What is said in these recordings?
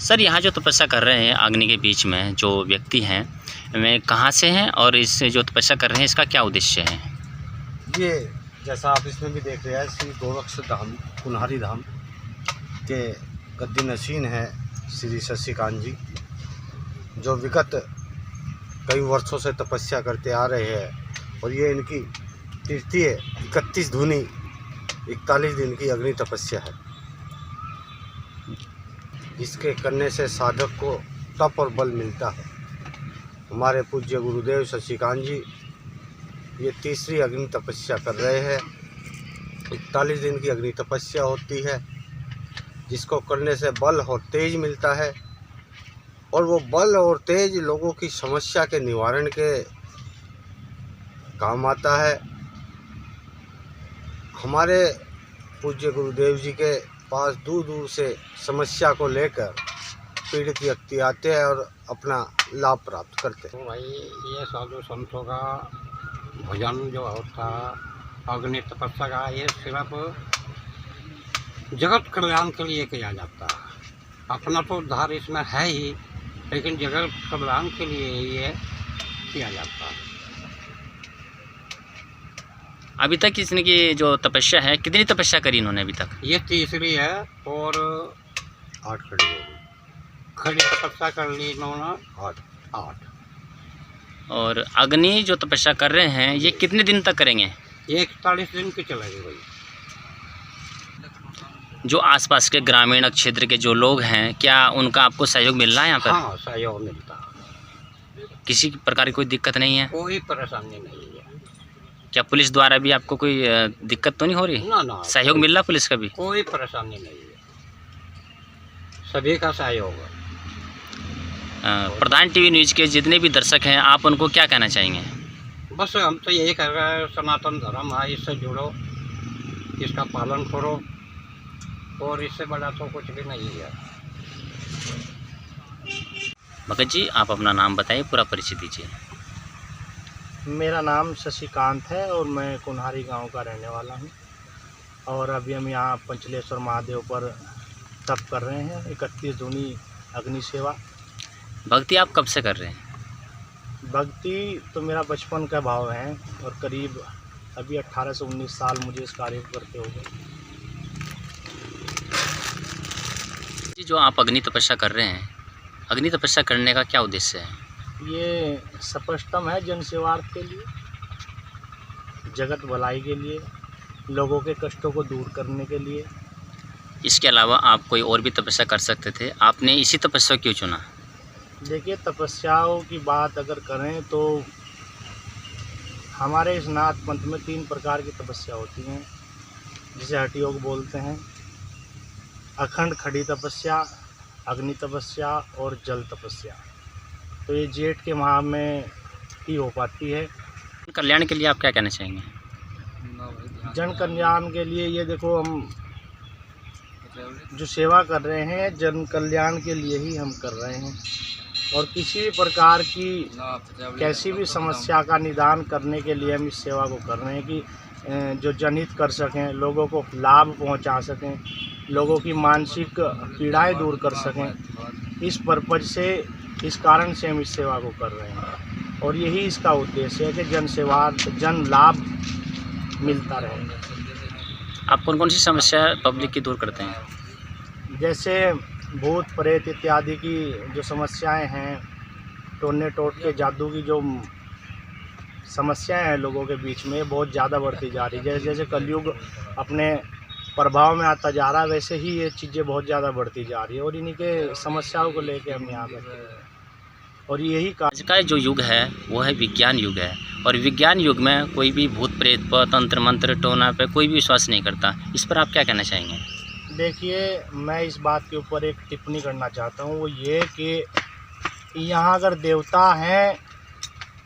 Sir यहाँ जो तपस्या कर रहे हैं अग्नि के बीच में जो व्यक्ति हैं वे कहाँ से हैं और इस जो तपस्या कर रहे हैं इसका क्या उद्देश्य है? ये जैसा आप इसमें भी देख रहे हैं, श्री गोरक्ष धाम कुन्हारी धाम के गद्दी नशीन है श्री शशिकांत जी, जो विगत कई वर्षों से तपस्या करते आ रहे हैं। और ये इनकी तृतीय 31 धूनी 41 दिन की अग्नि तपस्या है। इसके करने से साधक को तप और बल मिलता है। हमारे पूज्य गुरुदेव शशिकांत जी ये तीसरी अग्नि तपस्या कर रहे हैं। 41 दिन की अग्नि तपस्या होती है, जिसको करने से बल और तेज मिलता है, और वो बल और तेज लोगों की समस्या के निवारण के काम आता है। हमारे पूज्य गुरुदेव जी के पास दूर दूर से समस्या को लेकर पीड़ित व्यक्ति आते हैं और अपना लाभ प्राप्त करते हैं। तो भाई ये साधु संतों का भजन जो होता अग्नि तपस्या का, ये सिर्फ जगत कल्याण के लिए किया जाता है। अपना तो उद्धार इसमें है ही, लेकिन जगत कल्याण के लिए ये किया जाता है। अभी तक इसने की जो तपस्या है कितनी तपस्या करी इन्होंने अभी तक? ये तीसरी है और 8 खड़ी होगी। खड़ी तपस्या कर ली इन्होंने 8। और अग्नि जो तपस्या कर रहे हैं ये कितने दिन तक करेंगे? ये 41 दिन की चलेगी भाई। जो आसपास के ग्रामीण क्षेत्र के जो लोग हैं क्या उनका आपको सहयोग मिल रहा है यहाँ पर? हाँ, सहयोग मिलता है। किसी प्रकार की कोई दिक्कत नहीं है? कोई परेशानी नहीं है। क्या पुलिस द्वारा भी आपको कोई दिक्कत तो नहीं हो रही? ना, सहयोग मिल रहा पुलिस का भी? कोई परेशानी नहीं है, सभी का सहयोग है। प्रधान टीवी न्यूज़ के जितने भी दर्शक हैं आप उनको क्या कहना चाहेंगे? बस हम तो यही कह रहे हैं, सनातन धर्म है, इससे जुड़ो, इसका पालन करो, और इससे बड़ा तो कुछ भी नहीं है। भगत जी आप अपना नाम बताइए, पूरा परिचय दीजिए। मेरा नाम शशिकांत है और मैं कुन्हारी गांव का रहने वाला हूं। और अभी हम यहाँ पंचलेश्वर महादेव पर तप कर रहे हैं 31 धूनी अग्नि सेवा। भक्ति आप कब से कर रहे हैं? भक्ति तो मेरा बचपन का भाव है और करीब अभी 18 से 19 साल मुझे इस कार्य को करते हो गए। जी जो आप अग्नि तपस्या कर रहे हैं, अग्नि तपस्या करने का क्या उद्देश्य है? ये सपष्टम है जन सेवार्थ के लिए, जगत भलाई के लिए, लोगों के कष्टों को दूर करने के लिए। इसके अलावा आप कोई और भी तपस्या कर सकते थे, आपने इसी तपस्या क्यों चुना? देखिए, तपस्याओं की बात अगर करें तो हमारे इस नाथ पंथ में 3 प्रकार की तपस्या होती हैं, जिसे हठ योग बोलते हैं। अखंड खड़ी तपस्या, अग्नि तपस्या और जल तपस्या। तो ये जेठ के माह में ही हो पाती है। कल्याण के लिए आप क्या कहना चाहेंगे? जन कल्याण के लिए ये देखो, हम जो सेवा कर रहे हैं जन कल्याण के लिए ही हम कर रहे हैं, और किसी भी प्रकार की कैसी भी समस्या का निदान करने के लिए हम इस सेवा को कर रहे हैं कि जो जनहित कर सकें, लोगों को लाभ पहुंचा सकें, लोगों की मानसिक पीड़ाएं दूर कर सकें। इस पर्पज से, इस कारण से हम इस सेवा को कर रहे हैं, और यही इसका उद्देश्य है कि जन सेवा, जन लाभ मिलता रहे। आप कौन कौन सी समस्या पब्लिक की दूर करते हैं? जैसे भूत प्रेत इत्यादि की जो समस्याएं हैं, टोने टोटके जादू की जो समस्याएं हैं लोगों के बीच में, बहुत ज़्यादा बढ़ती जा रही है। जैसे जैसे कलयुग अपने प्रभाव में आता जा रहा है, वैसे ही ये चीज़ें बहुत ज़्यादा बढ़ती जा रही है, और इन्हीं के समस्याओं को लेकर हम यहाँ बैठे हैं। और यही आज का जो युग है वो है विज्ञान युग है, और विज्ञान युग में कोई भी भूत प्रेत पर, तंत्र मंत्र टोना पे कोई भी विश्वास नहीं करता। इस पर आप क्या कहना चाहेंगे? देखिए, मैं इस बात के ऊपर एक टिप्पणी करना चाहता हूँ, वो ये कि यहाँ अगर देवता हैं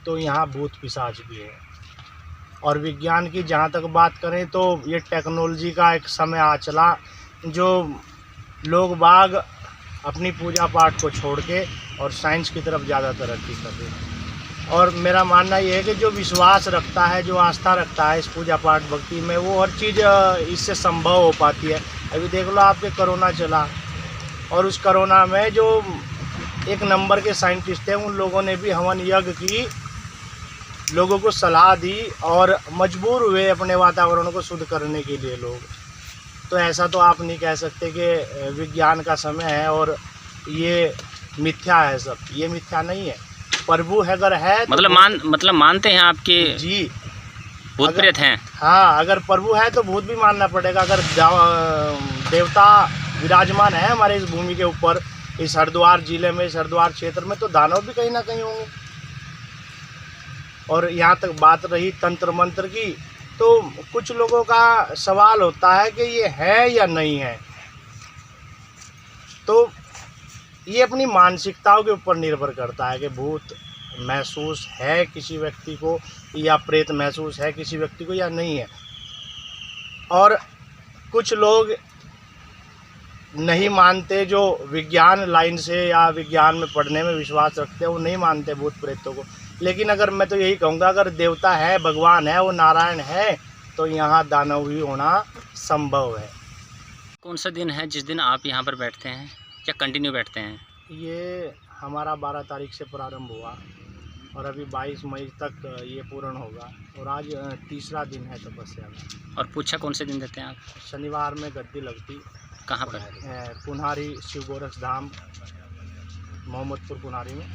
तो यहाँ भूत पिशाच भी है। और विज्ञान की जहाँ तक बात करें तो ये टेक्नोलॉजी का एक समय आ चला, जो लोग बाग अपनी पूजा पाठ को छोड़ के और साइंस की तरफ ज़्यादा तरक्की कर रहे हैं। और मेरा मानना ये है कि जो विश्वास रखता है, जो आस्था रखता है इस पूजा पाठ भक्ति में, वो हर चीज़ इससे संभव हो पाती है। अभी देख लो, आपके कोरोना चला, और उस कोरोना में जो एक नंबर के साइंटिस्ट हैं उन लोगों ने भी हवन यज्ञ की, लोगों को सलाह दी और मजबूर हुए अपने वातावरण को शुद्ध करने के लिए लोग। तो ऐसा तो आप नहीं कह सकते कि विज्ञान का समय है और ये मिथ्या है सब, ये मिथ्या नहीं है। प्रभु अगर है तो मतलब मानते हैं आपके जी भूत प्रेत हैं? हाँ, अगर प्रभु है तो भूत भी मानना पड़ेगा। अगर देवता विराजमान है हमारे इस भूमि के ऊपर, इस हरिद्वार जिले में, इस हरिद्वार क्षेत्र में, तो दानव भी कहीं ना कहीं होंगे। और यहाँ तक बात रही तंत्र मंत्र की, तो कुछ लोगों का सवाल होता है कि ये है या नहीं है। तो ये अपनी मानसिकताओं के ऊपर निर्भर करता है कि भूत महसूस है किसी व्यक्ति को या प्रेत महसूस है किसी व्यक्ति को या नहीं है। और कुछ लोग नहीं मानते, जो विज्ञान लाइन से या विज्ञान में पढ़ने में विश्वास रखते हैं, वो नहीं मानते भूत प्रेतों को। लेकिन अगर मैं तो यही कहूँगा, अगर देवता है, भगवान है, वो नारायण है, तो यहाँ दानव भी होना संभव है। कौन सा दिन है जिस दिन आप यहाँ पर बैठते हैं या कंटिन्यू बैठते हैं? ये हमारा 12 तारीख से प्रारंभ हुआ और अभी 22 मई तक ये पूर्ण होगा और आज तीसरा दिन है तपस्या में। और पूछा कौन से दिन देते हैं आप? शनिवार में गद्दी लगती। कहाँ पर? पुन्हारी शिव गोरख धाम, मोहम्मदपुर पुन्हारी में।